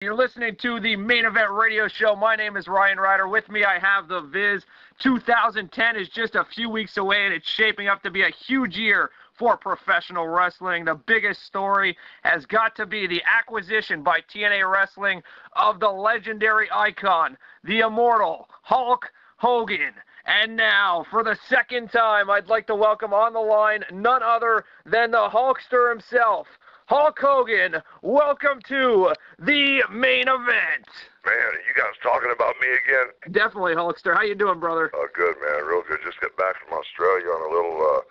You're listening to the Main Event Radio Show. My name is Ryan Ryder. With me, I have the Viz. 2010 is just a few weeks away, and it's shaping up to be a huge year for professional wrestling. The biggest story has got to be the acquisition by TNA Wrestling of the legendary icon, the immortal Hulk Hogan. And now, for the second time, I'd like to welcome on the line none other than the Hulkster himself, Hulk Hogan. Welcome to the main event. Man, are you guys talking about me again? Definitely, Hulkster. How you doing, brother? Oh, good, man. Real good. Just got back from Australia on a little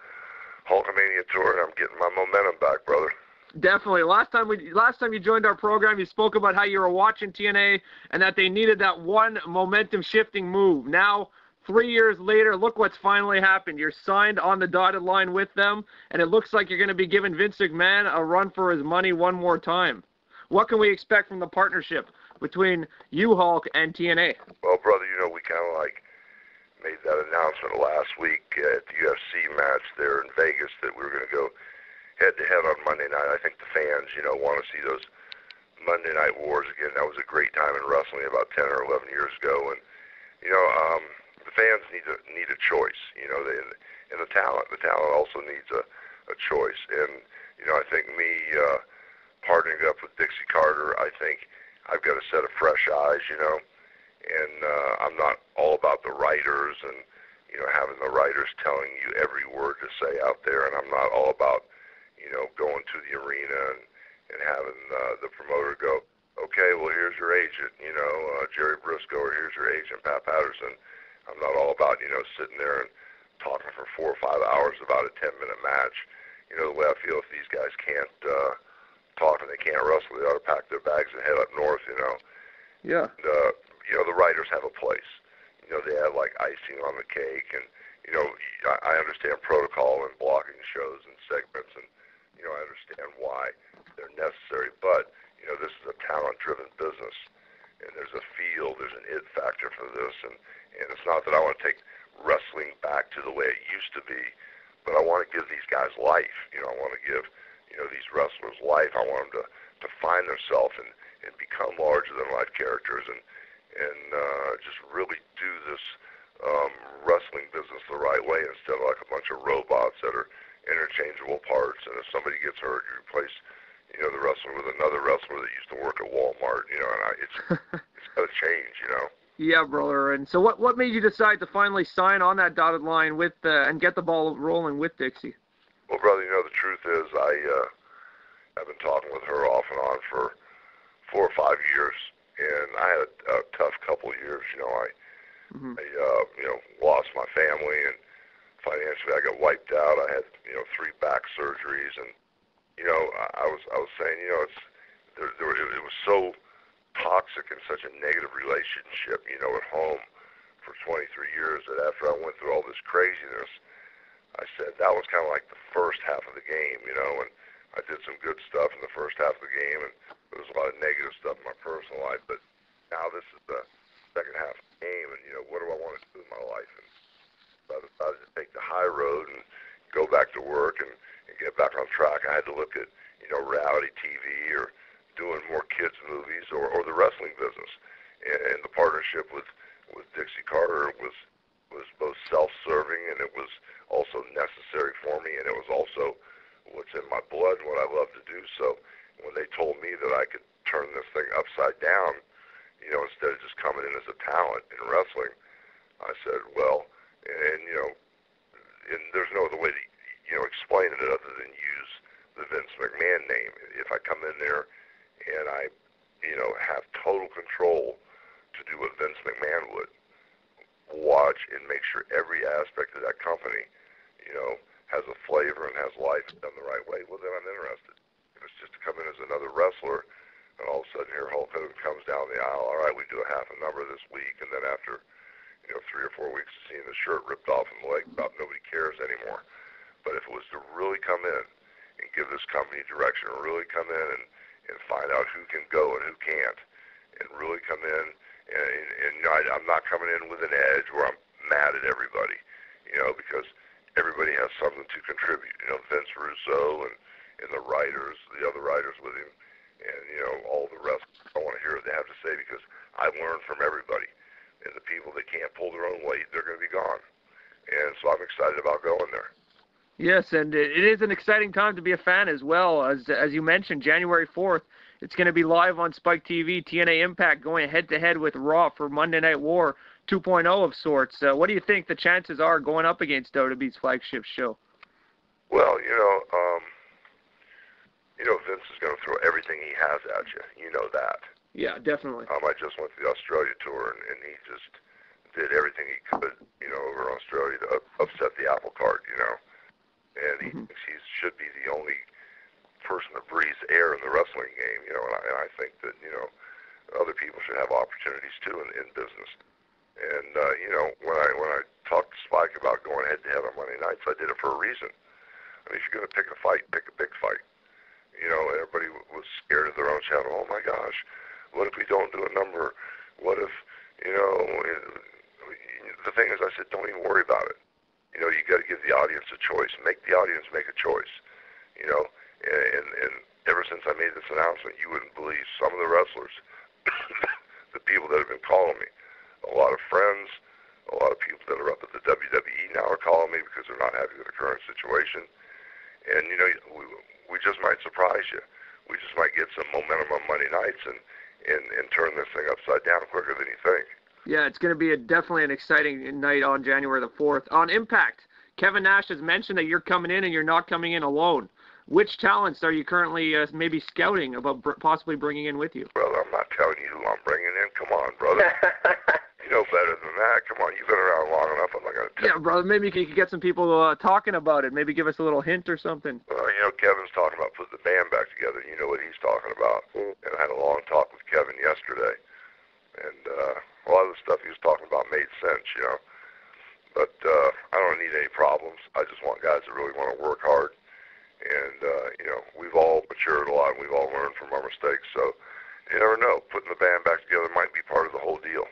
Hulkamania tour, and I'm getting my momentum back, brother. Definitely. Last time you joined our program, you spoke about how you were watching TNA and that they needed that one momentum-shifting move. Now, 3 years later, look what's finally happened. You're signed on the dotted line with them, and it looks like you're going to be giving Vince McMahon a run for his money one more time. What can we expect from the partnership between you, Hulk, and TNA? Well, brother, we kind of made that announcement last week at the UFC match there in Vegas that we were going to go head-to-head on Monday night. I think the fans, want to see those Monday night wars again. That was a great time in wrestling about 10 or 11 years ago, and the fans need a choice, and the talent also needs a choice. And, I think me partnering up with Dixie Carter, I think I've got a set of fresh eyes, and I'm not all about the writers and, having the writers telling you every word to say out there, and I'm not all about, going to the arena and having the promoter go, okay, well, here's your agent, Jerry Briscoe, or here's your agent, Pat Patterson. I'm not all about, sitting there and talking for 4 or 5 hours about a 10-minute match. The way I feel, if these guys can't talk and they can't wrestle, they ought to pack their bags and head up north, Yeah. And, the writers have a place. They add like icing on the cake, and, I understand protocol and blocking shows and segments, and, I understand why they're necessary, but, this is a talent-driven business, and there's a feel, there's an it factor for this, and it's not that I want to take wrestling back to the way it used to be, but I want to give these guys life. I want to give, these wrestlers life. I want them to find themselves and become larger-than-life characters and just really do this wrestling business the right way instead of like a bunch of robots that are interchangeable parts, and if somebody gets hurt, you replace the wrestler with another wrestler that used to work at Walmart, and it's got to change, Yeah, brother. And so what made you decide to finally sign on that dotted line with and get the ball rolling with Dixie? Well, brother, the truth is I've been talking with her off and on for 4 or 5 years, and I had a tough couple of years. I lost my family, and financially I got wiped out. I had 3 back surgeries, and I was saying it was so toxic and such a negative relationship, at home for 23 years, that after I went through all this craziness, I said that was kind of like the first half of the game, and I did some good stuff in the first half of the game, and there was a lot of negative stuff in my personal life, but now this is the second half of the game, and, what do I want to do in my life? And so I decided to take the high road and go back to work and get back on track. I had to look at, reality TV or doing more kids movies or the wrestling business. And the partnership with Dixie Carter was both self-serving, and it was also necessary for me, and it was also what's in my blood and what I love to do. So when they told me that I could turn this thing upside down, instead of just coming in as a talent in wrestling, I said, well, and there's no other way to explain it other than use the Vince McMahon name. If I come in there and I have total control to do what Vince McMahon would, watch and make sure every aspect of that company has a flavor and has life and done the right way, well, then I'm interested. If it's just to come in as another wrestler, and all of a sudden here Hulk Hogan comes down the aisle, all right, we do a half a number this week, and then after 3 or 4 weeks of seeing the shirt ripped off in the leg, about nobody cares anymore. But if it was to really come in and give this company direction, really come in and find out who can go and who can't, and really come in, and I'm not coming in with an edge where I'm mad at everybody, because everybody has something to contribute. Vince Russo and the writers, the other writers with him, and all the rest. I want to hear what they have to say because I've learned from everybody. And the people that can't pull their own weight, they're going to be gone. And so I'm excited about going there. Yes, and it is an exciting time to be a fan as well. As you mentioned, January 4th, it's going to be live on Spike TV, TNA Impact going head-to-head with Raw for Monday Night War 2.0 of sorts. What do you think the chances are going up against WWE's flagship show? Well, Vince is going to throw everything he has at you. You know that. Yeah, definitely. I just went to the Australia tour, and he just did everything he could, over in Australia to upset the apple cart, And he thinks he should be the only person to breathe air in the wrestling game, and I think that, other people should have opportunities too in business. And, when I talked to Spike about going head-to-head on Monday nights, I did it for a reason. I mean, if you're going to pick a fight, pick a big fight. Everybody was scared of their own channel. Oh, my gosh, what if we don't do a number? What if, the thing is, I said, don't even worry about it. You got to give the audience a choice. Make the audience make a choice, And ever since I made this announcement, you wouldn't believe some of the wrestlers, the people that have been calling me. A lot of friends, a lot of people that are up at the WWE now are calling me because they're not happy with the current situation. And, we just might surprise you. We just might get some momentum on Monday nights and turn this thing upside down quicker than you think. Yeah, it's going to be definitely an exciting night on January the 4th. On Impact, Kevin Nash has mentioned that you're coming in and you're not coming in alone. Which talents are you currently maybe scouting about possibly bringing in with you? Brother, I'm not telling you who I'm bringing in. Come on, brother. You know better than that. Come on, you've been around long enough. I'm not going to tell you. Yeah, brother, maybe you could get some people talking about it. Maybe give us a little hint or something. Kevin's talking about putting the band back together. You know what he's talking about. And I had a long talk with Kevin yesterday. And a lot of the stuff he was talking about made sense, But I don't need any problems. I just want guys that really want to work hard. And, we've all matured a lot, and we've all learned from our mistakes. So you never know. Putting the band back together might be part of the whole deal.